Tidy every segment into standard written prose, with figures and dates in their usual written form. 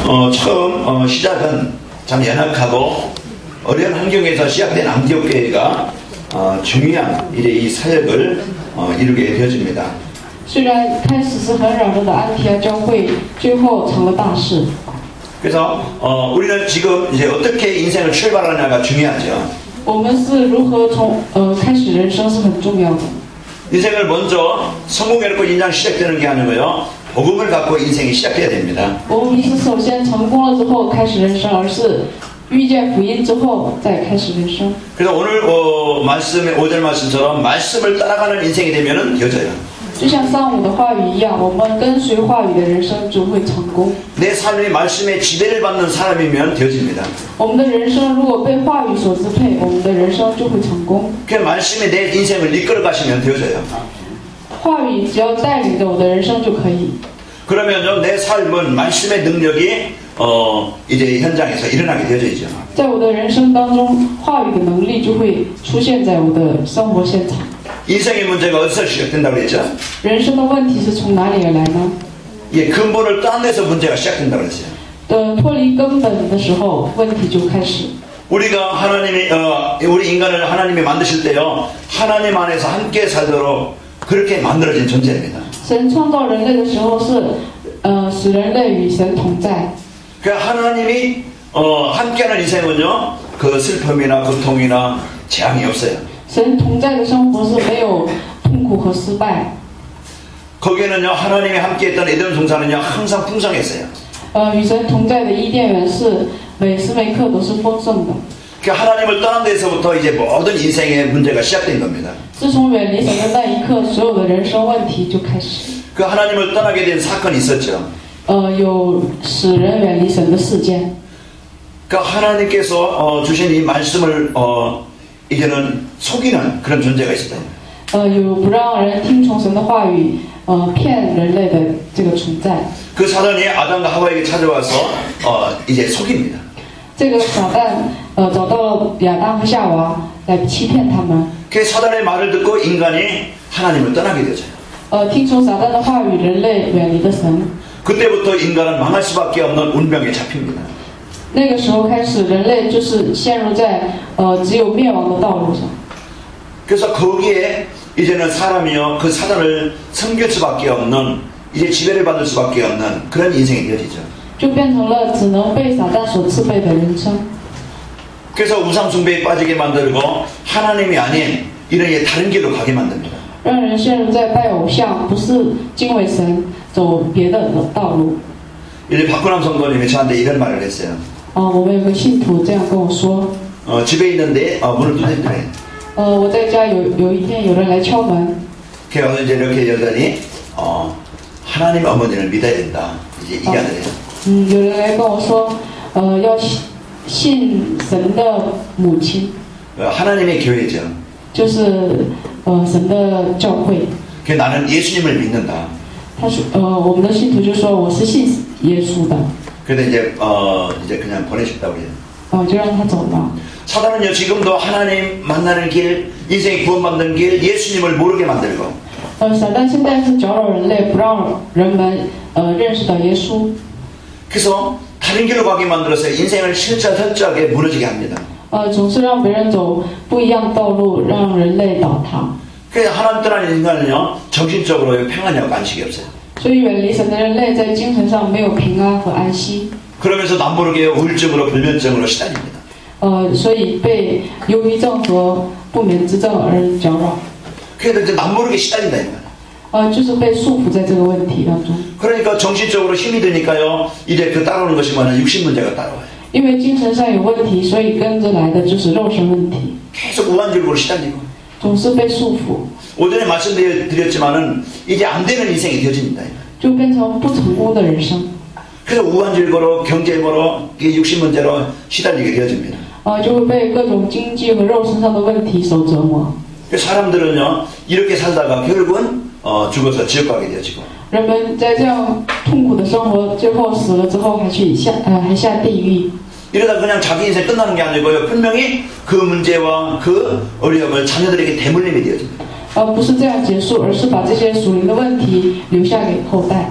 처음 시작은 참 연약하고 어려운 환경에서 시작된 안디옥 교회가 중요한 이 사역을 이루게 되어집니다. 虽然开始是很软弱的安提阿教会，最后成了大事。 그래서 우리는 지금 이제 어떻게 인생을 출발하냐가 중요하죠. 我们是如何从开始人生是很重要的。 인생을 먼저 성공해놓고 인생 시작되는 게 아니고요. 복음을 갖고 인생이 시작해야 됩니다. 我们不是首先成功了之后开始人生，而是遇见福音之后再开始人生。 그래서 오늘 말씀의 5절 말씀처럼 말씀을 따라가는 인생이 되면은 되어져요. 就像上午的话语一样，我们跟随话语的人生就会成功。 내 삶이 말씀의 지배를 받는 사람이면 되어집니다. 我们的人生如果被话语所支配，我们的人生就会成功。 그 말씀이 내 인생을 이끌어 가시면 되어져요. 话语只要带领着我的人生就可以。 그러면요 내 삶은 말씀의 능력이 이제 현장에서 일어나게 되어져 있죠. 在我的人生当中，话语的能力就会出现在我的生活现场。 인생의 문제가 어디서 시작된다고 그랬죠? 人生的问题是从哪里而来呢？ 예, 근본을 따내서 문제가 시작된다고 그랬어요. 脱离根本的时候，问题就开始。 우리가 우리 인간을 하나님이 만드실 때요 하나님 안에서 함께 살도록 그렇게 만들어진 존재입니다. 神创造人类的时候是使人类与神同在。 그 하나님이 함께하는 인생은요 그 슬픔이나 고통이나 재앙이 없어요. 神同在的生活是没有痛苦和失败。 거기에는요 하나님이 함께했던 에덴 동산은요 항상 풍성했어요. 与神同在的伊甸园是每时每刻都是丰盛的。 그 하나님을 떠난 데서부터 이제 모든 인생의 문제가 시작된 겁니다. 自从远离神的那一刻，所有的人生问题就开始。 그 하나님을 떠나게 된 사건이 있었죠. 有使人远离神的事件。 그 하나님께서 주신 이 말씀을 이제는 속이는 그런 존재가 있었다. 有不让人听从神的话语，骗人类的这个存在。 그 사단이 아담과 하와에게 찾아와서 이제 속입니다. 这个撒旦找到亚当和夏娃来欺骗他们。 그 사단의 말을 듣고 인간이 하나님을 떠나게 되죠. 听从撒旦的话语，人类远离了神。 그때부터 인간은 망할 수밖에 없는 운명에 잡힙니다. 那个时候开始，人类就是陷入在只有灭亡的道路上。 그래서 거기에 이제는 사람이요 그 사단을 섬길 수밖에 없는 이제 지배를 받을 수밖에 없는 그런 인생이 되어지죠. 就变成了只能被撒旦所支配的人生。 그래서 우상 숭배에 빠지게 만들고 하나님이 아닌 이런 다른 길로 가게 만듭니다. 让人陷入在拜偶像，不是敬畏神，走别的道路。 이제 박근남 성도님이 저한테 이런 말을 했어요. 我们有个信徒这样跟我说。 집에 있는데 문을 두드리더래. 我在家有一天有人来敲门。 그래서 이제 이렇게 여자니 하나님 어머니를 믿어야 된다. 이제 이야기해요. 有人来跟我说，要信神的母亲。 하나님의 교회죠. 就是神的教会。 그 나는 예수님을 믿는다. 他说，我们的信徒就说我是信耶稣的。 그래서 이제 그냥 보내셨다고 해요. 就让他走了。 사단은요 지금도 하나님 만나는 길, 인생 구원받는 길, 예수님을 모르게 만들고. 撒旦现在是搅扰人类，不让人们认识到耶稣。 그래서 다른 길로 가게 만들어서 인생을 철저하게 무너지게 합니다. 总是让别人走不一样的道路，让人类倒塌。 그래서 하나님 떠난 인간은요 정신적으로 평안하고 안식이 없어요. 所以远离神的人类在精神上没有平安和安息。 그러면서 남모르게 우울증으로 불면증으로 시달립니다. 所以被忧郁症和不眠之症而搅扰。 그래서 이제 남모르게 시달린다 이 말이에요. 就是被束缚在这个问题当中。 그러니까 정신적으로 힘이 드니까요 이제 그 따라오는 것이 뭐냐 육신 문제가 따라와요. 因为精神上有问题，所以跟着来的就是肉身问题。 계속 우환질고로 시달리고. 总是被束缚。 오전에 말씀드렸지만은 이제 안 되는 인생이 되어집니다. 就变成不成功的人生。 그래서 우환질고로 경제고로 육신 문제로 시달리게 되어집니다. 就会被各种经济和肉身上的问题所折磨。 사람들은요 이렇게 살다가 결국은 죽어서 지옥 가게 되어지고. 人们在这样痛苦的生活，最后死了之后还下地狱。 이러다 그냥 자기 인생 끝나는 게 아니고요 분명히 그 문제와 그 어려움을 자녀들에게 대물림이 되어집니다. 不是这样结束，而是把这些属灵的问题留下给后代。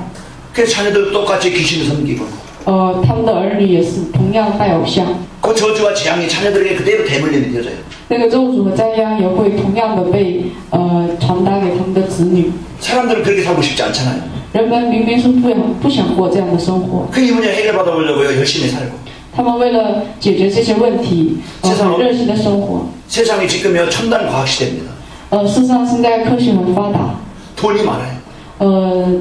그래서 자녀들 똑같이 귀신을 섬기고. 他们的儿女也是同样拜偶像。 그 저주와 재앙이 자녀들에게 그대로 대물림이 되어져요. 那个咒诅和灾殃也会同样的被传达给他们的子女。 사람들은 그렇게 살고 싶지 않잖아요. 人们明明是不想过这样的生活， 그 이 문제 해결받아 보려고요 열심히 살고. 他们为了解决这些问题，很热心的生活。 세상이 지금요 첨단 과학 시대입니다. 事实上现在科学很发达， 돈이 많아요.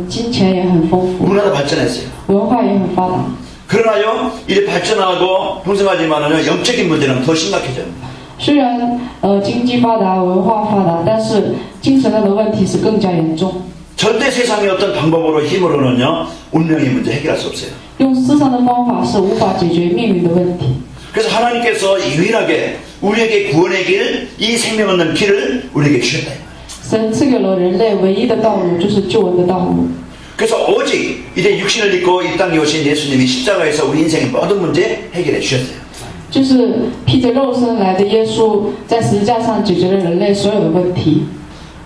金钱也很丰富， 문화도 발전했어요. 文化也很发达。 그러나요 이제 발전하고 풍성하지만은요 영적인 문제는 더 심각해져요. 虽然经济发达、文化发达，但是精神上的问题是更加严重。 절대 세상의 어떤 방법으로 힘으로는요 운명의 문제 해결할 수 없어요. 用世上的方法是无法解决命运的问题。 그래서 하나님께서 유일하게 우리에게 구원의 길, 이 생명 얻는 길을 우리에게 주셨다. 神赐给了人类唯一的道路，就是救恩的道路。 그래서 오직 이제 육신을 입고 이 땅에 오신 예수님이 십자가에서 우리 인생의 모든 문제 해결해 주셨어요. 就是披着肉身来的耶稣，在十字架上解决了人类所有的问题。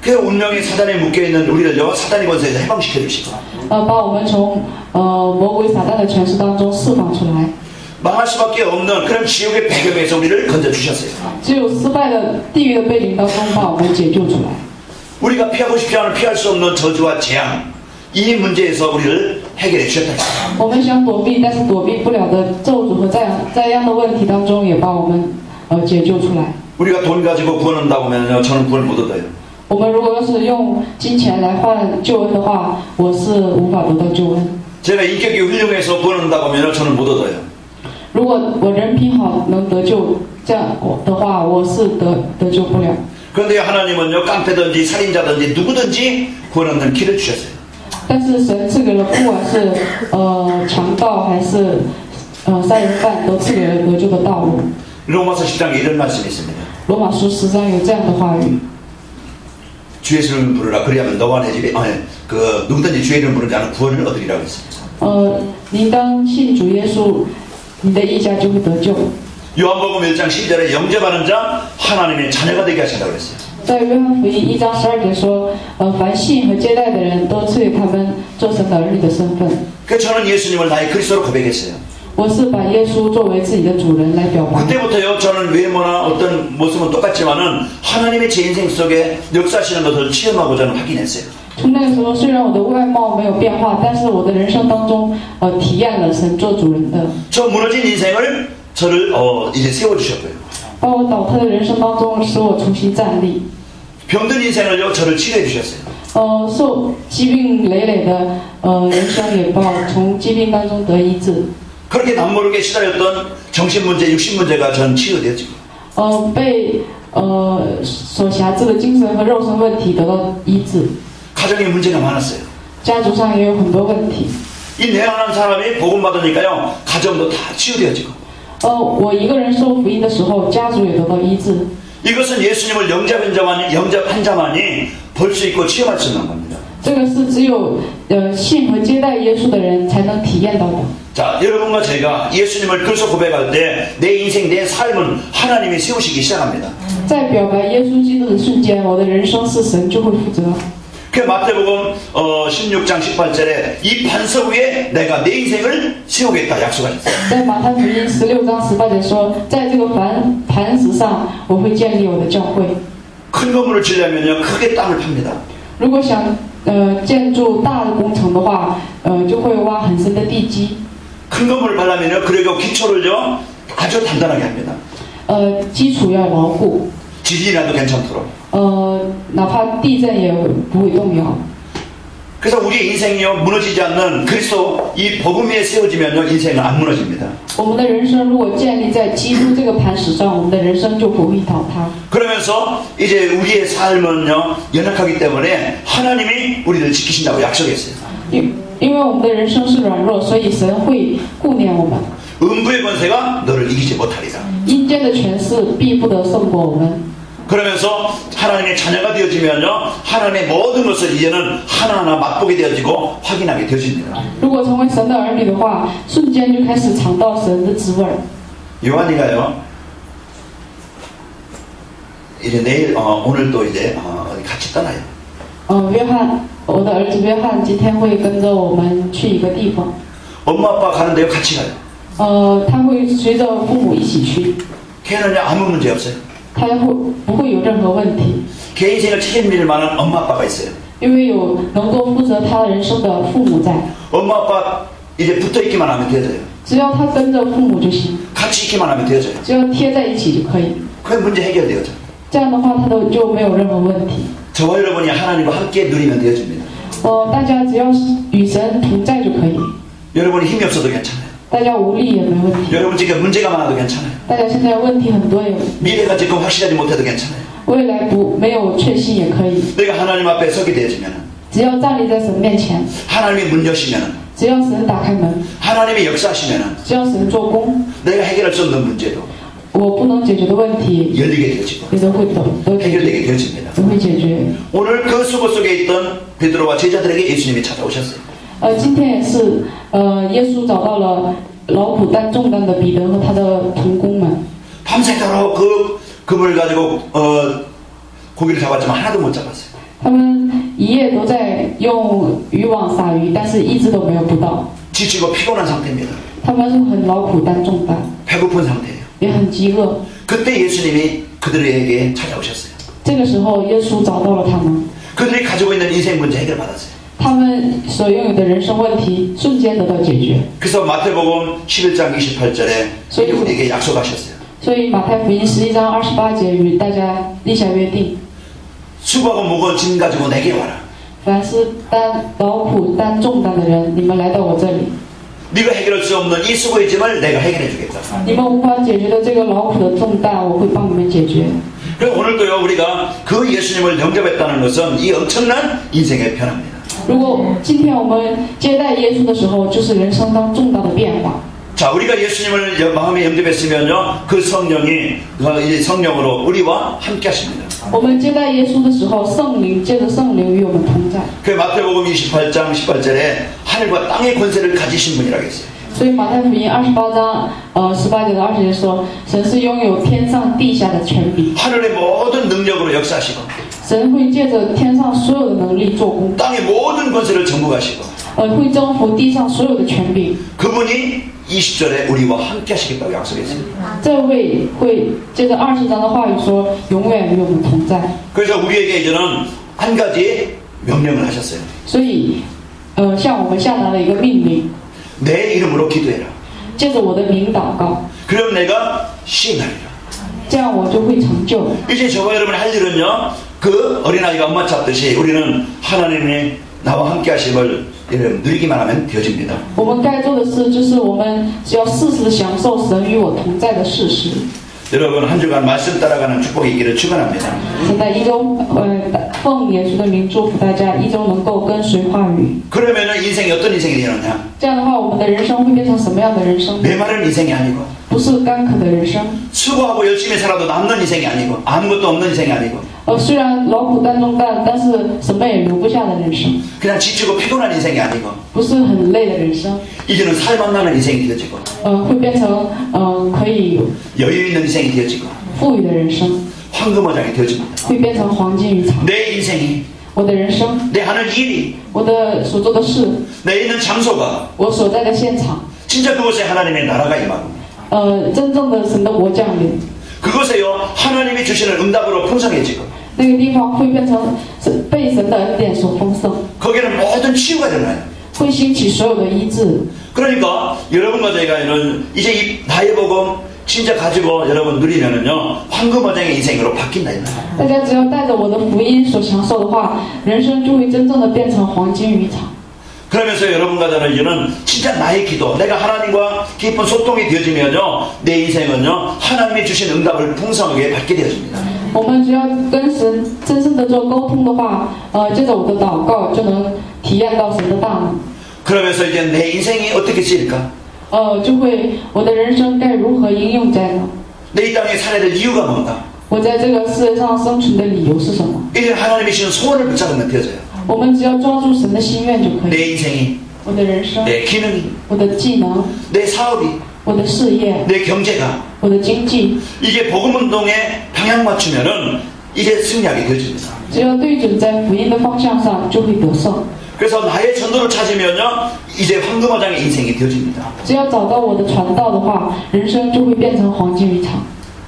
그 운명이 사단에 묶여있는 우리를요 사단의 권세에서 해방시켜 주시고 把我们从魔鬼撒旦的权势当中释放出来。 망할 수밖에 없는 그런 지옥의 배경에서 우리를 건져주셨어요. 只有失败的地狱的背景当中，把我们解救出来。 우리가 피하고 싶지 않은 피할 수 없는 저주와 재앙 이 문제에서 우리를 해결해 주셨다. 我们想躲避，但是躲避不了的咒诅和灾殃的问题当中，也把我们解救出来。 우리가 돈 가지고 구원한다고 하면요 저는 구원 못 얻어요. 我们如果要是用金钱来换救恩的话，我是无法得到救恩。 제가 인격이 훌륭해서 구원한다고 하면 저는 못 얻어요. 如果我人品好能得救，这样的话，我是得救不了。 그런데 하나님은요 깡패든지 살인자든지 누구든지 구원 얻는 길을 주셨어요. 但是神赐给了，不管是强盗还是杀人犯，都赐给了得救的道路。 로마서 10장에 이런 말씀이 있습니다. 罗马书10章有这样的话语： 주의 이름을 부르라. 그리하면 너와 내 집에 그 누구든지 주의 이름을 부르는 자는 구원을 얻으리라고 했습니다. 你当信主耶稣，你的一家就会得救。 요한복음 1장 12절에 영접하는 자 하나님의 자녀가 되게 하신다고 그랬어요. 在约翰福音1章12节说，凡信和接待的人都赐给他们做神的儿女的身份。 그래서 저는 예수님을 나의 그리스도로 고백했어요. 我是把耶稣作为自己的主人来表白。 그때부터요 저는 외모나 어떤 모습은 똑같지만은 하나님의 제 인생 속에 역사하시는 것을 체험하고 저는 확인했어요. 从那个时候，虽然我的外貌没有变化，但是我的人生当中，体验了神做主人的。 저 무너진 인생을 저를 이제 세워주셨고요. 把我倒塌的人生当中，使我重新站立。 병든 인생을요 저를 치료해 주셨어요. 受疾病累累的人生也把我从疾病当中得医治。 그렇게 남모르게 시달렸던 정신 문제, 육신 문제가 전 치유되었죠. 被所辖制的精神和肉身问题得到医治。 가정에 문제가 많았어요. 家族上也有很多问题。 이 내한한 사람이 복음 받으니까요 가정도 다 치유되어지고. 我一个人受福音的时候，家族也得到医治。 이것은 예수님을 영접한 자만이 볼 수 있고 체험할 수 있는 겁니다. 这个是只有信和接待耶稣的人才能体验到的。 자, 여러분과 제가 예수님을 그리스도 고백할 때 내 인생, 내 삶은 하나님이 세우시기 시작합니다. 在表白耶稣基督的瞬间，我的人生是神就会负责。 그 마태복음 16장 18절에 이 반석 위에 내가 내 인생을 세우겠다 약속하셨어요. 在马太福音16章18节说，在这个磐石上，我会建立我的教会。 큰 건물을 지으려면요 크게 땅을 팝니다. 如果想建筑大的工程的话，就会挖很深的地基。 큰 건물을 하려면요 그리고 기초를요 아주 단단하게 합니다. 基础要牢固。 지진이 나도 괜찮도록. 哪怕地震也不会动摇。 그래서 우리의 인생이요 무너지지 않는 그리스도 이 복음 위에 세워지면요 인생은 안 무너집니다. 我们的人生如果建立在基督这个磐石上，我们的人生就不会倒塌。 그러면서 이제 우리의 삶은요 연약하기 때문에 하나님이 우리를 지키신다고 약속했어요. 因为我们的人生是软弱，所以神会顾念我们。 음부의 권세가 너를 이기지 못하리라. 阴间的权势必不得胜过我们。 그러면서 하나님의 자녀가 되어지면요 하나님의 모든 것을 이제는 하나하나 맛보게 되어지고 확인하게 되어집니다. 如果成为神的儿女的话，瞬间就开始尝到神的滋味。 요한이가요 이제 내일 오늘 또 이제 어디 같이 떠나요. 约翰，我的儿子约翰今天会跟着我们去一个地方。 엄마 아빠 가는데요 같이 가요. 他会随着父母一起去， 걔는 아무 문제 없어요. 他不会有任何问题， 걔 인생을 책임질 만한 엄마 아빠가 있어요. 因为有能够负责他人生的父母在。 엄마 아빠 이제 붙어있기만 하면 되어져요. 只要他跟着父母就行， 같이 있기만 하면 되어져요. 只要贴在一起就可以。 그 문제 해결되어져. 这样的话，他就没有任何问题。 저와 여러분이 하나님과 함께 누리면 되어집니다. 大家只要与神同在就可以， 여러분이 힘이 없어도 괜찮아요. 大家无力也没问题， 여러분 지금 문제가 많아도 괜찮아요. 大家现在问题很多也， 미래가 지금 확실하지 못해도 괜찮아요. 未来没有确信也可以， 내가 하나님 앞에 서게 되어지면 只要站立在神面前， 하나님이 문 여시면 只要神打开门， 하나님이 역사하시면 只要神做工， 내가 해결할 수 없는 문제도 我不能解决的问题 열리게 되어지고 也都解决， 해결되게 되어집니다. 都会解决。 오늘 그 수고 속에 있던 베드로와 제자들에게 예수님이 찾아오셨어요. 今天也是，耶稣找到了劳苦担重担的彼得和他的同工们， 밤새도록 그 그물 가지고 고기를 잡았지만 하나도 못 잡았어요. 他们一夜都在用渔网撒鱼，但是一只都没有捕到。 지치고 피곤한 상태입니다. 他们是很劳苦担重担， 배고픈 상태예요. 也很饥饿。 그때 예수님이 그들에게 찾아오셨어요. 这个时候，耶稣找到了他们， 그들이 가지고 있는 인생 문제 해결받았어요. 他们所拥有的人生问题瞬间得到解决。 그래서 마태복음 11장 28절에 우리에게 약속하셨어요. 所以马太福音11章28节与大家立下约定： 수고하고 무거운 짐 가지고 내게 와라. 凡是劳苦担重担的人，你们来到我这里， 네가 해결할 수 없는 이 수고의 짐을 내가 해결해 주겠다. 你们无法解决的这个劳苦的重担，我会帮你们解决。 그럼 오늘도요 우리가 그 예수님을 영접했다는 것은 이 엄청난 인생의 변화입니다. 如果今天我们接待耶稣的时候，就是人生当重大的变化。 자, 우리가 예수님을 마음에 영접했으면요 그 성령이 이제 성령으로 우리와 함께 하십니다. 我们接待耶稣的时候，圣灵借着圣灵与我们同在。 그 마태복음 28장 18절에 하늘과 땅의 권세를 가지신 분이라고 했어요. 所以马太福音28章18节到20节说，神是拥有天上地下的权柄， 하늘의 모든 능력으로 역사하시고 神会借着天上所有的能力做工， 땅의 모든 권세를 정복하시고 会征服地上所有的权柄。 그분이 20절에 우리와 함께 하시겠다고 약속했어요. 这位会接着20章的话语说，永远与我们同在。 그래서 우리에게 이제는 한 가지 명령을 하셨어요. 所以，向我们下达了一个命令， 내 이름으로 기도해라. 借着我的名祷告， 그럼 내가 시행하리라. 这样我就会成就。 이제 저와 여러분이 할 일은요 그 어린아이가 엄마 잡듯이 우리는 하나님이 나와 함께 하심을 누리기만 하면 되어집니다. 我们该做的事就是我们只要适时享受神与我同在的事实。 여러분 한 주간 말씀 따라가는 축복이 있기를 축원합니다. 现在一周，奉耶稣的名祝福大家，一周能够跟随话语。 그러면은 인생이 어떤 인생이 되느냐? 这样的话，我们的人生会变成什么样的人生？ 메마른 인생이 아니고 不是干渴的人生。 수고하고 열심히 살아도 남는 인생이 아니고 아무것도 없는 인생이 아니고 虽然劳苦担重担，但是什么也留不下的人生， 그냥 지치고 피곤한 인생이 아니고 不是很累的人生。 이제는 살만 나는 인생이 되어지고 会变成可以 여유 있는 인생이 되어지고 富裕的人生， 황금어장이 되어집니다. 会变成黄金渔场。 내 인생이 我的人生， 내 하는 일이 我的所做的事， 내 있는 장소가 我所在的现场， 진짜 그곳에 하나님의 나라가 임하고 真正的神的国降临， 그곳에요 하나님이 주시는 응답으로 풍성해지고 那个地方会变成被神的恩典所丰盛， 거기는 모든 치유가 일어나요. 会兴起所有的医治。 그러니까 여러분과 저희가 이제 이 나의 복음 진짜 가지고 여러분 누리면은요 황금어장의 인생으로 바뀐다 이 말이에요. 大家只要带着我的福音所享受的话，人生就会真正的变成黄金渔场。 그러면서 여러분과 저는 이제는 진짜 나의 기도, 내가 하나님과 깊은 소통이 되어지면요 내 인생은요 하나님이 주신 응답을 풍성하게 받게 되어집니다. 我们只要跟神真正的做沟通的话，接着我的祷告就能体验到神的大能。 그러면서 이제 내 인생이 어떻게 쓰일까? 就会我的人生该如何应用在呢？ 내 이 땅에 살아야 될 이유가 뭔가? 我在这个世界上生存的理由是什么？ 이제 하나님이 주신 소원을 붙잡으면 되어져요. 我们只要抓住神的心愿就可以。 내 인생이, 我的人生， 내 기능이, 我的技能， 내 사업이, 我的事业， 내 경제가 我的经济， 이게 복음운동에 방향 맞추면은 이제 승리하게 되어집니다. 只要对准在福音的方向上，就会得胜。 그래서 나의 전도를 찾으면요 이제 황금어장의 인생이 되어집니다. 只要找到我的传道的话，人生就会变成黄金渔场。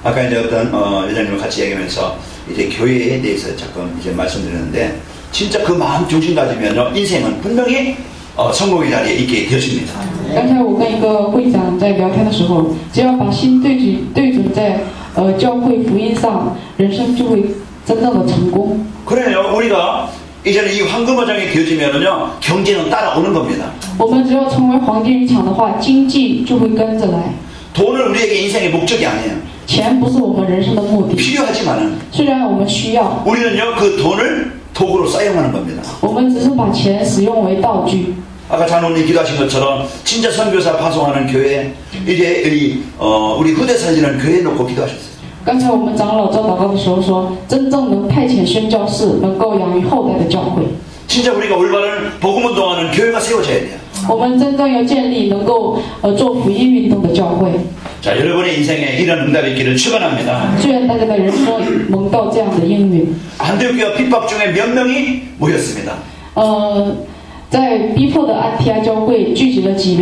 아까 이제 어떤 여자님과 같이 얘기하면서 이제 교회에 대해서 조금 이제 말씀드렸는데 진짜 그 마음 중심 가지면요 인생은 분명히 성공의 자리에 있게 되어집니다. 刚才我跟一个会长在聊天的时候，只要把心对准在教会福音上，人生就会真正的成功。 그래요. 우리가 이제는 이 황금어장이 되어지면은요 경제는 따라오는 겁니다. 我们只要成为黄金渔场的话，经济就会跟着来。 돈은 우리에게 인생의 목적이 아니에요. 钱不是我们人生的目的， 필요하지만은 虽然我们需要， 우리는요 그 돈을 도구로 사용하는 겁니다. 我们只是把钱使用为道具。 아까 장로님 기도하신 것처럼 진짜 선교사 파송하는 교회 이제 우리 후대 살리는 교회 놓고 기도하셨어요. 刚才我们长老做祷告的时候说，真正能派遣宣教士，能够养育后代的教会。 진짜 우리가 올바른 복음 운동하는 교회가 세워져야 돼요. 我们真正要建立能够做福音运动的教会。 자, 여러분의 인생에 이런 응답이 있기를 축원합니다. 愿大家的人生蒙到这样的应允。 안디옥 핍박 중에 몇 명이 모였습니다. 在逼迫的安提阿教会聚集了几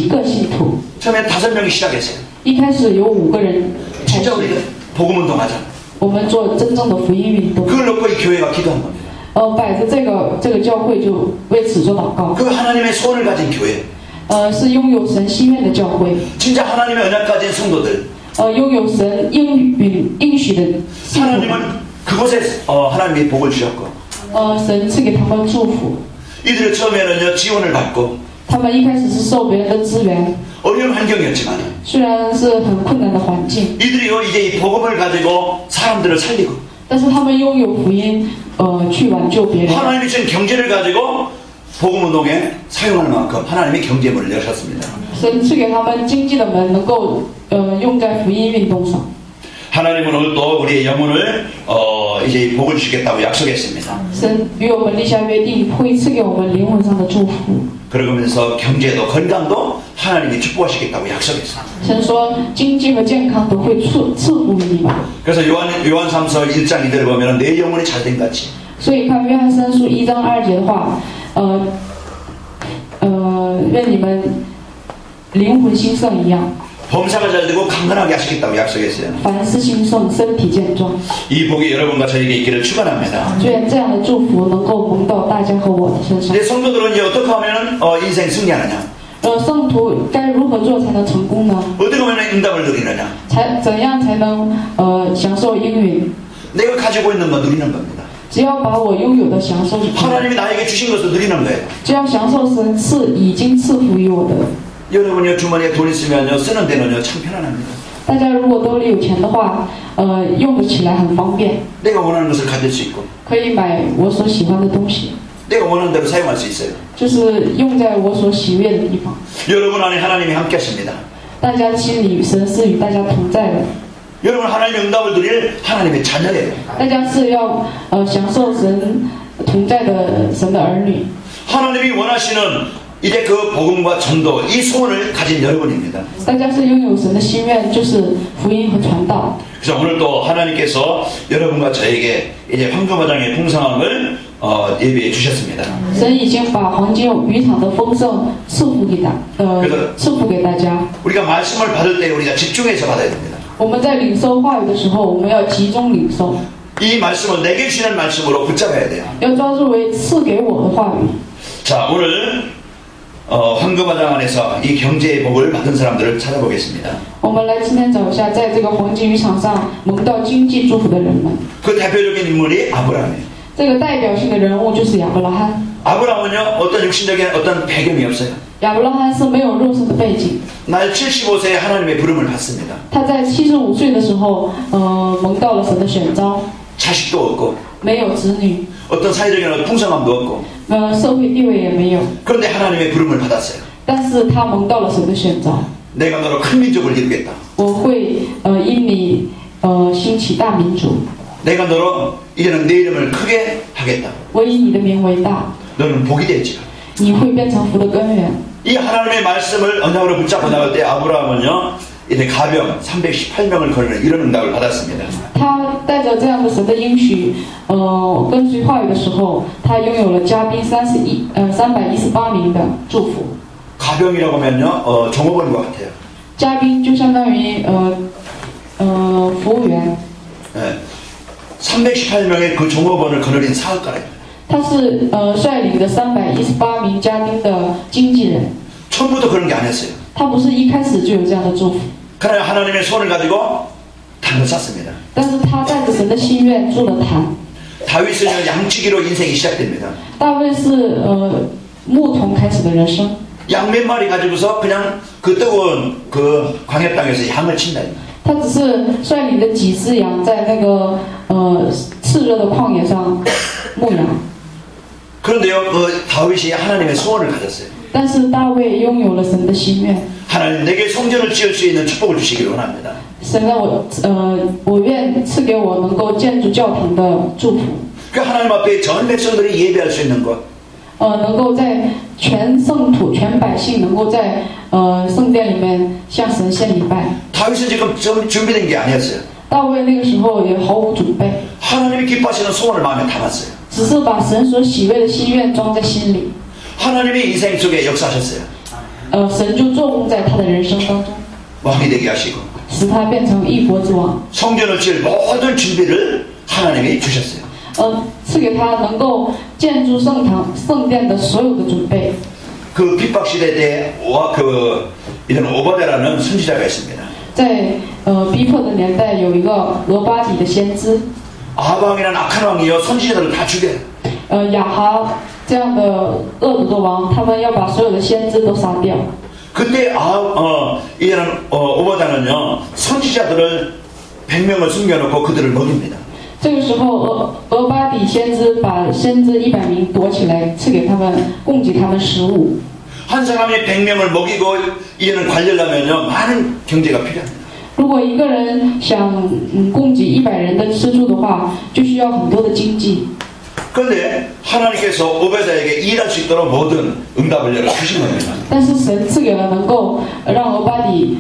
个信徒。 처음에 5명이 시작했어요. 一开始有5个人开始 진짜 ， 우리가 복음 운동하자. 我们做真正的福音运动。 그걸 놓고 이 교회가 기도한 겁니다. 摆着这个教会就为此做祷告。 그 하나님의 소원을 가진 교회. 是拥有神心愿的教会。 진짜 하나님의 언약 가진 성도들. 拥有神应许的信徒。 하나님은 그곳에 하나님이 복을 주셨고. 神赐给他们祝福。 이들은 처음에는요 지원을 받고. 他们一开始是受别人的资源， 어려운 환경이었지만. 虽然是很困难的环境， 이들이요 이제 이 복음을 가지고 사람들을 살리고. 但是他们拥有福音，去挽救别人。 하나님이 준 경제를 가지고 복음 운동에 사용하는 만큼 하나님이 경제문을 여셨습니다. 神赐给他们经济的门，能够用在福音运动上。 하나님은 오늘 또 우리의 영혼을 이제 복을 주시겠다고 약속했습니다. 神与我们立下约定，会赐给我们灵魂上的祝福。 그러면서 경제도 건강도 하나님이 축복하시겠다고 약속했어요. 神说，经济和健康都会赐福于你们。 그래서 요한3서 1장 2절을 보면 내 영혼이 잘된 같이. 所以看约翰三书1章2节的话，愿你们灵魂兴盛一样， 범사가 잘 되고 강건하게 하시겠다고 약속했어요. 凡事兴盛，身体健壮。 이 복이 여러분과 저에게 있기를 축원합니다. 愿这样的祝福能够蒙到大家和我的身上。 내 성도들은 이제 어떻게 하면 인생 승리하느냐? 圣徒该如何做才能成功呢？ 어떻게 하면 응답을 누리느냐? 怎样才能享受应允？ 내가 가지고 있는 거 누리는 겁니다. 只要把我拥有的享受就可以。 하나님이 나에게 주신 것을 누리는 거예요. 只要享受神已经赐福于我的。 여러분이 주머니에 돈 있으면요 쓰는 데는요 참 편안합니다. 大家如果兜里有钱的话，用得起来很方便， 내가 원하는 것을 가질 수 있고 可以买我所喜欢的东西， 내가 원하는 대로 사용할 수 있어요. 就是用在我所喜悦的地方。 여러분 안에 하나님이 함께 하십니다. 大家心里神是与大家同在的， 여러분 하나님의 응답을 누릴 하나님의 자녀예요. 大家是要享受神同在的神的儿女。 하나님이 원하시는 이제 그 복음과 전도 이 소원을 가진 여러분입니다. 大家是拥有神的心愿，就是福音和传道。 그래서 오늘 또 하나님께서 여러분과 저에게 이제 황금어장의 풍성함을 예비해 주셨습니다. 神已经把黄金渔场的丰盛赐福给大家。 우리가 말씀을 받을 때 우리가 집중해서 받아야 됩니다. 我们在领受话语的时候，我们要集中领受， 이 말씀을 내게 주시는 말씀으로 붙잡아야 돼요. 要抓住为赐给我的话语。 자, 오늘 황금어장 안에서 이 경제의 복을 받은 사람들을 찾아보겠습니다. 我们来今天找一下，在这个黄金渔场上蒙到经济祝福的人们。 그 대표적인 인물이 아브라함이에요. 这个代表性的人物就是亚伯拉罕。 아브라함은요 어떤 육신적인 어떤 배경이 없어요. 亚伯拉罕是没有肉身的背景， 날 75세에 하나님의 부름을 받습니다. 他在75岁的时候，蒙到了神的选召， 자식도 없고 没有子女， 어떤 사회적인 어떤 풍성함도 없고 社会地位也没有， 그런데 하나님의 부름을 받았어요. 但是他蒙到了神的选召。 내가 너로 큰 민족을 이루겠다. 我会因你兴起大民族， 내가 너로 이제는 내 이름을 크게 하겠다. 我以你的名为大， 너는 복이 될지라. 你会变成福的根源。 이 하나님의 말씀을 언약으로 붙잡고 나갈 때 아브라함은요 이제 가병 318명을 거르는 이런 응답을 받았습니다. 他带着这样的神的应许，跟随话语的时候，他拥有了家兵318名的祝福。 가병이라고 하면요, 종업원인 것 같아요. 嘉宾就相当于服务员， 예, 318명의 그 종업원을 거느린 사업가입니다. 他是率领的318名嘉宾的经纪人。 처음부터 그런 게 아니었어요. 他不是一开始就有这样的祝福， 그러나 하나님의 손을 가지고 단을 쌌습니다. 但是他带着神的心愿筑了坛。 다윗은 양치기로 인생이 시작됩니다. 大卫是牧童开始的人生， 양 몇 마리 가지고서 그냥 그 뜨거운 그 광야 땅에서 양을 친다. 他只是率领了几只羊在那个炽热的旷野上牧羊。 그런데요, 그 다윗이 하나님의 소원을 가졌어요. 但是大卫拥有了神的心愿， 하나님 내게 성전을 지을 수 있는 축복을 주시기를 원합니다. 神让我愿赐给我能够建筑教堂的祝福， 그 하나님 앞에 전 백성들이 예배할 수 있는 것. 能够在全圣土、全百姓能够在圣殿里面向神献礼拜。 다윗은 지금 좀 준비된 게 아니었어요. 大卫那个时候也毫无准备， 하나님이 기뻐하시는 소원을 마음에 담았어요. 只是把神所喜悦的心愿装在心里， 하나님이 인생 속에 역사하셨어요. 神就作工在他的人生当中， 왕이 되게 하시고 使他变成一国之王， 성전을 지을 모든 준비를 하나님이 주셨어요. 赐给他能够建筑圣堂、圣殿的所有的准备。 그 핍박 시대 때 이런 오바데라는 선지자가 있습니다. 在逼迫的年代，有一个俄巴底的先知， 아방이라는 악한 왕이요 선지자들을 다 죽여요. 亚哈这样的恶毒的王，他们要把所有的先知都杀掉。 그때 이런 오바다는요 선지자들을 100명을 숨겨놓고 그들을 먹입니다. 这个时候，俄巴底先知把先知100名夺起来，赐给他们，供给他们食物。 한 사람이 100명을 먹이고 이런 관리하려면요 많은 경제가 필요합니다. 如果一个人想供给100人的吃住的话，就需要很多的经济。 그런데 하나님께서 오베다에게 일할 수 있도록 모든 응답을 열어주신 겁니다. 但是神赐给了能够让俄巴底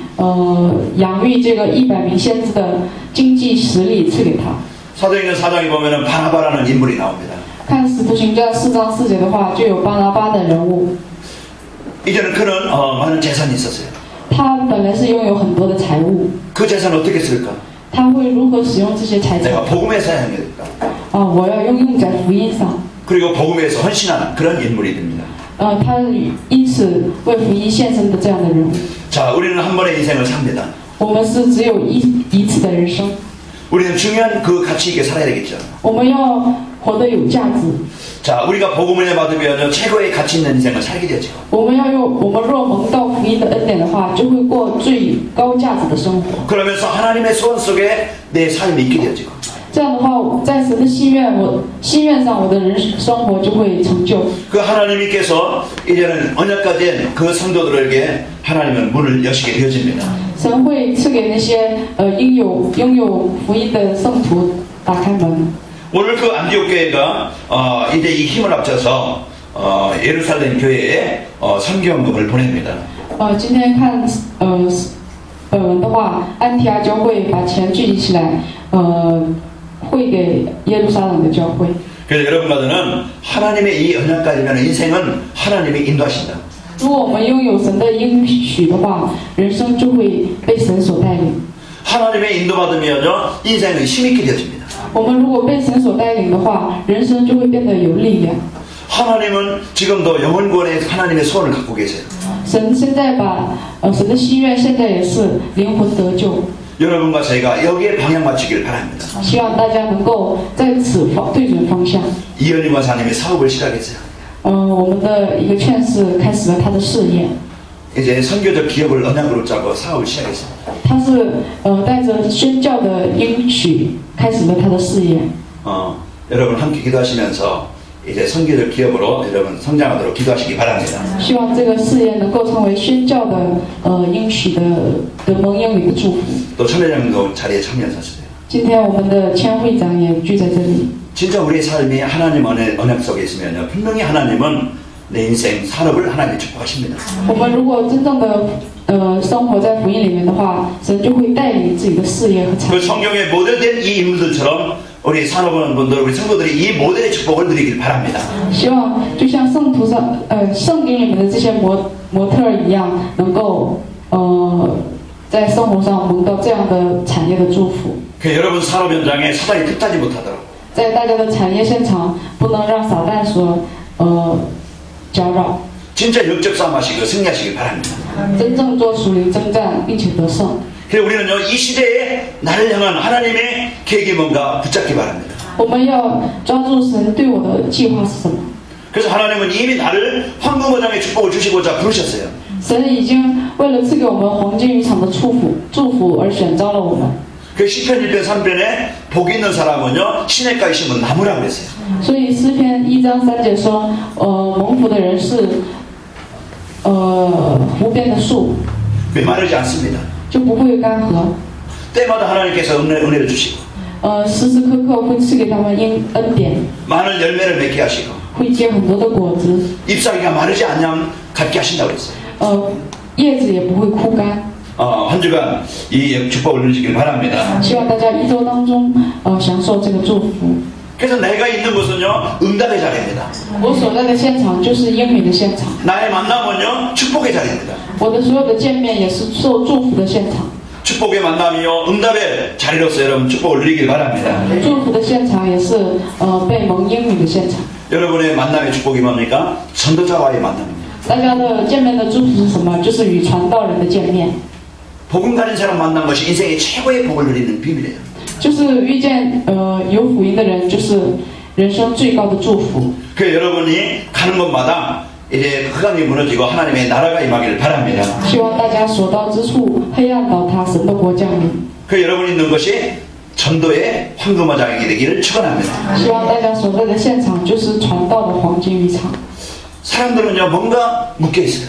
养育这个100名先知的经济实力，赐给他。 사도행전 4장에 보면은 바나바라는 인물이 나옵니다. 看使徒行传4章4节的话，就有巴拿巴的人物。 이제는 그는 많은 재산이 있었어요. 他本来是拥有很多的财物， 그 재산을 어떻게 쓸까? 他会如何使用这些财产？ 내가 복음에 사용해야 될까? 我要用在福音上。 그리고 복음에서 헌신하는 그런 인물이 됩니다. 他因此为福音献身的这样的人物。 자, 우리는 한 번의 인생을 삽니다. 我们是只有一次的人生， 우리는 중요한 그 가치 있게 살아야 되겠죠. 我们要活得有价值。 자, 우리가 복음을 받으면 최고의 가치 있는 인생을 살게 되죠. 我们若蒙到福音的恩典的话，就会过最高价值的生活。 그러면서 하나님의 소원 속에 내 삶이 있게 되죠. 这样的话，在神的心愿上，我的生活就会成就。 그 하나님께서 이제는 언약까지 그 성도들에게 하나님은 문을 여시게 되어집니다. 神会赐给那些拥有福音的圣徒打开门。 오늘 그 안디옥 교회가 이제 이 힘을 합쳐서 예루살렘 교회에 선교헌금을 보냅니다. 今天看本文的话，安提阿教会把钱聚集起来，汇给耶路撒冷的教会。 그래서 여러분과는 하나님의 이 언약까지면 인생은 하나님이 인도하신다. 如果我们拥有神的应许的话，人生就会被神所带领。 하나님의 인도받으면요 인생은 힘있게 되어집니다. 我们如果被神所带领的话，人生就会变得有力量。 하나님은 지금도 영혼권에 하나님의 소원을 갖고 계세요. 神现在把神的心愿，现在也是灵魂得救。 여러분과 저희가 여기에 방향 맞추기를 바랍니다. 希望大家能够在此对准方向。 이현희 권사님이 사업을 시작했어요. 我们的一个劝士开始了他的事业。 이제 선교적 기업을 언약으로 짜고 사업을 시작했습니다. 他是带着宣教的应许开始了他的事业。 여러분 함께 기도하시면서 이제 선교적 기업으로 여러분 성장하도록 기도하시기 바랍니다. 希望这个事业能够成为宣教的应许的蒙应里的祝福。 또 참여장도 자리에 참여하셨어요. 今天我们的千会长也聚在这里。 진짜 우리의 삶이 하나님 언약 속에 있으면요 분명히 하나님은 내 인생 산업을 하나님이 축복하십니다. 我们如果真正的生活在福音里面的话，神就会带领自己的事业和财 그 富。 성경에 모델된 이 인물들처럼 우리 산업원 분들, 우리 성도들이 이 모델의 축복을 누리길 바랍니다. 希望就像圣经里面的这些模特儿一样，能够在生活上蒙到这样的产业的祝福。 여러분 산업 현장에 사단이 틈타지 못하도록 在大家的产业现场，不能让撒旦所搅扰， 진짜 역적 싸움하시고 승리하시길 바랍니다. 真正做属灵征战，并且得胜。 그래서 우리는요 이 시대에 나를 향한 하나님의 계획이 뭔가 붙잡기 바랍니다. 我们要抓住神对我的计划是什么？ 그래서 하나님은 이미 나를 황금어장의 축복을 주시고자 부르셨어요. 神已经为了赐给我们黄金渔场的祝福而选召了我们。 그 시편 1편 3편에 복이 있는 사람은요 시냇가에 심은 나무라고 했어요. 所以诗篇1章3节说，蒙福的人是湖边的树， 메마르지 않습니다. 就不会干涸。 때마다 하나님께서 은혜를 주시고 时时刻刻会赐给他们恩典， 많은 열매를 맺게 하시고 会结很多的果子， 잎사귀가 마르지 않냐 갖게 하신다고 했어요. 叶子也不会枯干。 한 주간 이 축복을 누리시길 바랍니다. 希望大家1周当中享受这个祝福。 그래서 내가 있는 곳은요 응답의 자리입니다. 我所在的现场就是英美的现场， 나의 만남은요 축복의 자리입니다. 我的所有的见面也是受祝福的现场， 축복의 만남이요 응답의 자리로서 여러분 축복을 누리길 바랍니다. 祝福的现场也是被蒙应允的现场。 여러분의 만남의 축복이 뭡니까? 전도자와의 만남입니다. 大家的见面的祝福是什么？就是与传道人的见面， 복음 가진 사람 만난 것이 인생의 최고의 복을 누리는 비밀이에요. 就是遇见有福音的人，就是人生最高的祝福。 그 여러분이 가는 곳마다 이제 흑암이 무너지고 하나님의 나라가 임하기를 바랍니다. 希望大家所到之处，黑暗倒塌，神的国降临。 그 여러분이 있는 것이 전도의 황금어장이 되기를 축원합니다. 希望大家所在的现场就是传道的黄金渔场。 사람들은요 뭔가 묶여 있어요.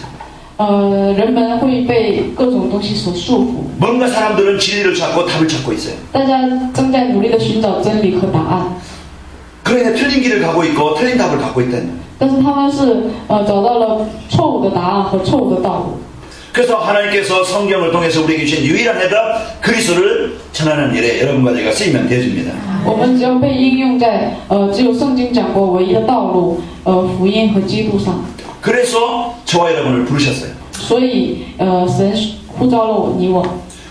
人们会被各种东西所束缚， 뭔가 사람들은 진리를 찾고 답을 찾고 있어요. 大家正在努力的寻找真理和答案， 그런데 틀린 길을 가고 있고 틀린 답을 갖고 있다는 거예요. 但是他们是找到了错误的答案和错误的道路。 그래서 하나님께서 성경을 통해서 우리에게 주신 유일한 해답 그리스도를 전하는 일에 여러분과 제가 쓰이면 되어집니다. 我们只要被应用在只有圣经讲过唯一的道路，福音和基督上。 그래서 저와 여러분을 부르셨어요. 所以神呼召了你我，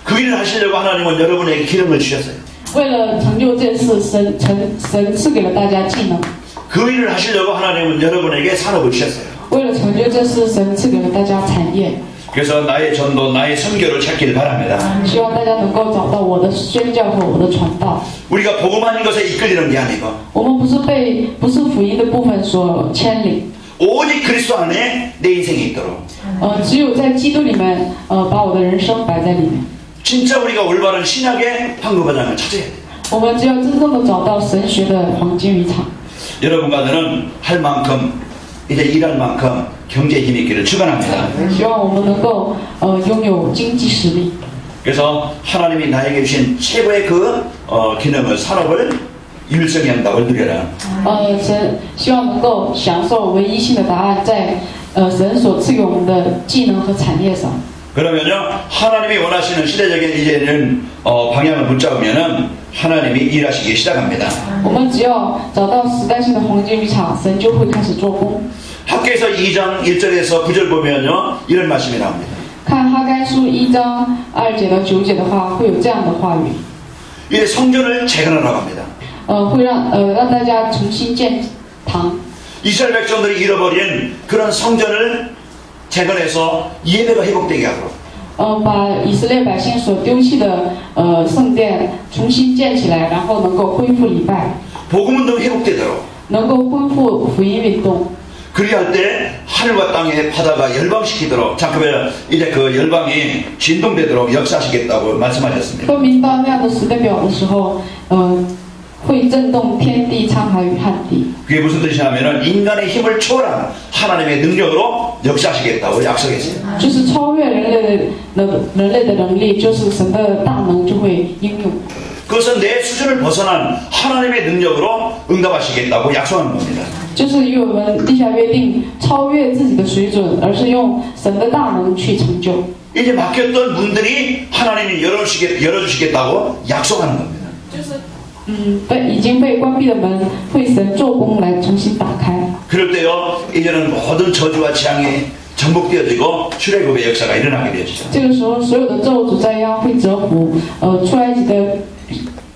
그 일을 하시려고 하나님은 여러분에게 기름을 주셨어요. 为了成就这事，神赐给了大家技能。 그 일을 하시려고 하나님은 여러분에게 산업을 주셨어요. 为了成就这事，神赐给了大家产业。 그래서 나의 전도, 나의 선교를 찾기를 바랍니다. 希望大家能够找到我的宣教和我的传道。 우리가 복음 아닌 것에 이끌리는 게 아니고 我们不是福音的部分所牵领， 오직 그리스도 안에 내 인생이 있도록 只有在基督里面，把我的人生摆在里面。 진짜 우리가 올바른 신약의 황금어장을 찾아야 돼요. 我们只要真正的找到神学的黄金渔场。 여러분과 저는 할 만큼 이제 일할 만큼 경제 힘이 있기를 축원합니다. 希望我们能够拥有经济实力。 그래서 하나님이 나에게 주신 최고의 그 기능을 산업을 일정한 답을 누려라. 神希望能够享受唯一性的答案，在神所赐给我们的技能和产业上。 그러면요 하나님이 원하시는 시대적인 이제는 방향을 붙잡으면은 하나님이 일하시기 시작합니다. 我们只要找到时代性的黄金渔场，神就会开始做工。 학교에서 2장 1절에서 9절 보면요 이런 말씀이 나옵니다. 看哈该书1章2节到9节的话，会有这样的话语， 이제 성전을 재건하라고 합니다. 会让大家重新建堂。 이스라엘 백성들이 잃어버린 그런 성전을 재건해서 예배가 회복되게 하도록 把以色列百姓所丢弃的圣殿重新建起来，然后能够恢复礼拜， 복음운동 회복되도록 能够恢复福音运动。 그리할 때 하늘과 땅의 바다가 열방시키도록 잠깐만 이제 그 열방이 진동되도록 역사하시겠다고 말씀하셨습니다. 分明到那样的时代表的时候，会震动天地沧海与旱地。 그게 무슨 뜻이냐면은 인간의 힘을 초월한 하나님의 능력으로 역사하시겠다고 약속했어요. 就是超越人类的能力，就是神的大能就会应用。 그것은 내 수준을 벗어난 하나님의 능력으로 응답하시겠다고 약속하는 겁니다. 就是与我们立下约定，超越自己的水准，而是用神的大能去成就。 이제 막혔던 문들이 하나님이 열어주시겠다고 약속하는 겁니다. 就是已经被关闭的门会神做工来重新打开。 그럴 때요, 이제는 모든 저주와 재앙이 정복되어지고 출애굽의 역사가 일어나게 되어지죠. 这个时候，所有的咒诅灾殃会折服，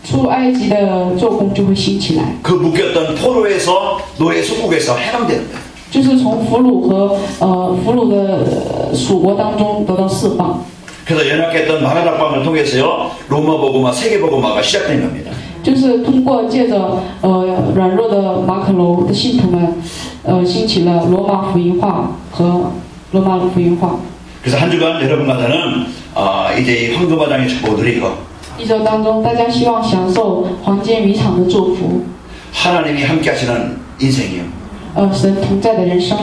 出埃及的做工就会兴起来， 그 묶였던 포로에서 노예 속국에서 해방되는 거예요. 就是从俘虏和俘虏的属国当中得到释放。 그래서 연약했던 마가닥방을 통해서요, 로마 복음화, 세계 복음화가 시작된 겁니다. 就是通过借着软弱的马可楼的信徒们，兴起了罗马福音化和罗马福音化。 그래서 한 주간 여러분과 저는 이제 이 황금화장의 축복을 누리고 一周当中，大家希望享受黄金渔场的祝福， 하나님이 함께 하시는 인생이요. 神同在的人生，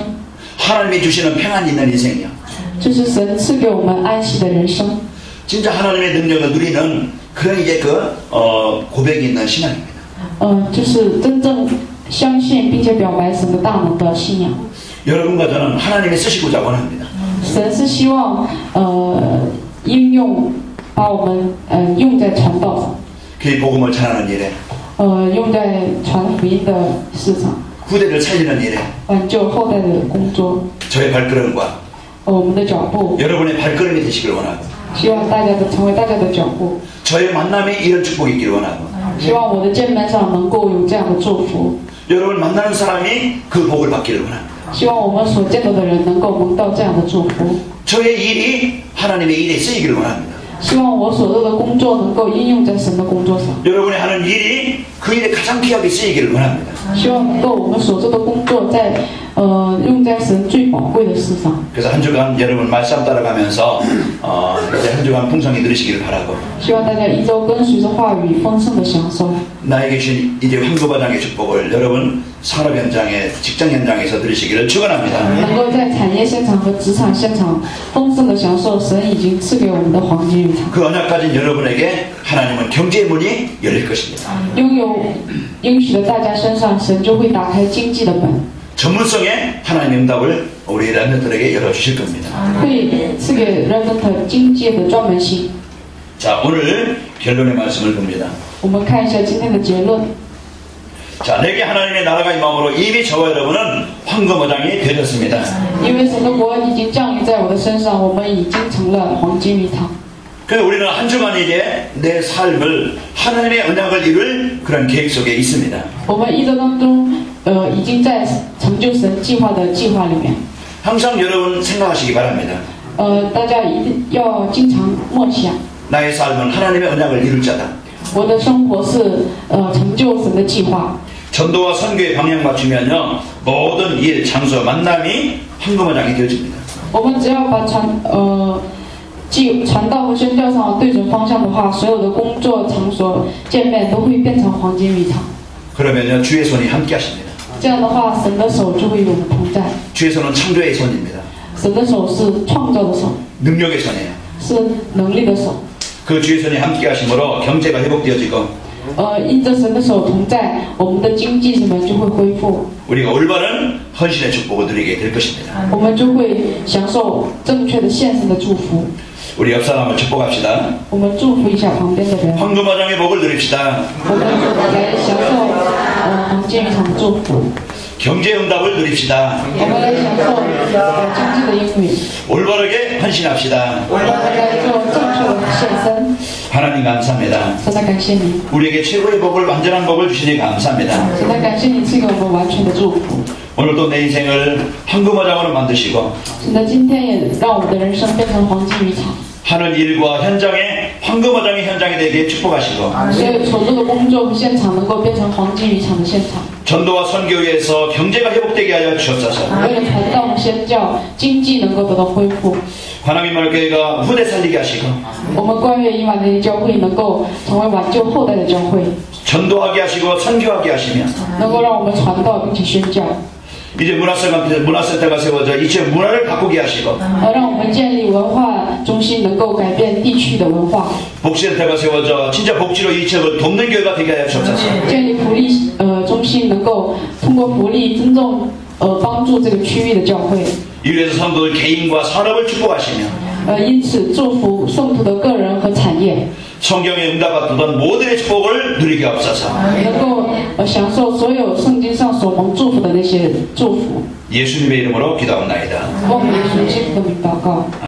하나님이 주시는 평안 있는 인생이요. 就是神赐给我们安息的人生。 진짜 하나님의 능력을 누리는 그런 이제 고백이 있는 신앙입니다. 就是真正相信并且表白神的大能的信仰。 여러분과 저는 하나님이 쓰시고자 원합니다. 神是希望应用把我们用在传道上， 그 복음을 전하는 일에 用在传福音的事上， 후대를 살리는 일에 挽救后代的工作， 저의 발걸음과 我们的脚步， 여러분의 발걸음이 되시길 원하고 希望大家的成为大家的脚步， 저의 만남에 이런 축복이 있기를 원하고 希望我的见面上能够有这样的祝福， 여러분 만나는 사람이 그 복을 받기를 원합니다. 希望我们所见到的人能够蒙到这样的祝福， 저의 일이 하나님의 일에 쓰이기를 원합니다. 希望我所做的工作能够应用在神的工作上， 여러분이 하는 일이 그 일에 가장 귀하게 쓰이기를 원합니다. 希望能够我们所做的工作在用在神最宝贵的事上。 그래서 한 주간 여러분 말씀 따라가면서 이제 한 주간 풍성히 누리시기를 바라고 希望大家一周跟随着话语丰盛的享受， 나에게 주신 이제 황금화장의 축복을 여러분 산업 현장에 직장 현장에서 누리시기를 축원합니다. 能够在产业现场和职场现场丰盛的享受神已经赐给我们的黄金渔场。 그 언약 가진 여러분에게 하나님은 경제의 문이 열릴 것입니다. 拥有应许的大家身上，神就会打开经济的门， 전문성의 하나님의 응답을 우리 렘넌트들에게 열어주실 겁니다. 会赐给人们的经济的专门性。 자, 오늘 결론의 말씀을 봅니다. 我们看一下今天的结论。 자, 내게 하나님의 나라가 임함으로 이미 저와 여러분은 황금어장이 되셨습니다. 因为神的国已经降临在我的身上，我们已经成了黄金鱼塘。 그래서 우리는 한 주간 이제 내 삶을 하나님의 언약을 이룰 그런 계획 속에 있습니다. 我们一周当中，已经在成就神计划的计划里面。 항상 여러분 생각하시기 바랍니다. 大家一定要经常默想， 나의 삶은 하나님의 언약을 이룰 자다. 我的生活是成就神的计划。 전도와 선교의 방향 맞추면요 모든 일, 장소, 만남이 황금어장이 되어집니다. 我们只要把传道和宣教上对准方向的话，所有的工作场所见面都会变成黄金渔场。 그러면요 주의 손이 함께 하십니다. 这样的话，神的手就会与我们同在。 주의 손은 창조의 손입니다. 神的手是创造的手， 능력의 손이에요. 是能力的手。 그 주의 손이 함께 하심으로 경제가 회복되어지고 因着神的手同在，我们的经济什么就会恢复， 우리가 올바른 헌신의 축복을 누리게 될 것입니다. 我们就会享受正确的献身的祝福。 우리 옆 사람을 축복합시다. 我们祝福一下旁边的人， 황금어장의 복을 누립시다. 我们来享受黄金渔场的祝福， 경제 응답을 누립시다. 我们来享受经济的应允， 올바르게 헌신합시다. 我们来做正确的献身。 하나님 감사합니다. 神的感谢你， 우리에게 최고의 복을 완전한 복을 주시니 감사합니다. 神的感谢你赐给我们完全的祝福。 오늘도 내 인생을 황금어장으로 만드시고 神的今天也让我们的人生变成黄金渔场， 하는 일과 현장에 황금어장의 현장이 되게 축복하시고 所有所做的工作和现场能够变成黄金渔场的现场。 전도와 선교회에서 경제가 회복되게 하여 주옵소서. 为了传道和宣教，经济能够得到恢复。 관악민마을교회가 후대 살리게 하시고 我们关于以马内利教会能够成为挽救后代的教会， 전도하게 하시고 선교하게 하시며 能够让我们传道并且宣教， 이제 문화센터가 세워져 이제 문화를 바꾸게 하시고 让我们建立文化中心，能够改变地区的文化， 복지센터가 세워져 진짜 복지로 이 지역을 돕는 교회가 되게 하여 주옵소서. 建立福利中心，能够通过福利尊重帮助这个区域的教会。 이래서 성도들 개인과 산업을 축복하시며 因此祝福圣徒的个人和产业， 성경에 응답받던 모든의 축복을 누리게 하옵소서. 能够享受所有圣经上所蒙祝福的那些祝福。 예수님의 이름으로 기도합나이다. 奉耶稣基督的名祷告。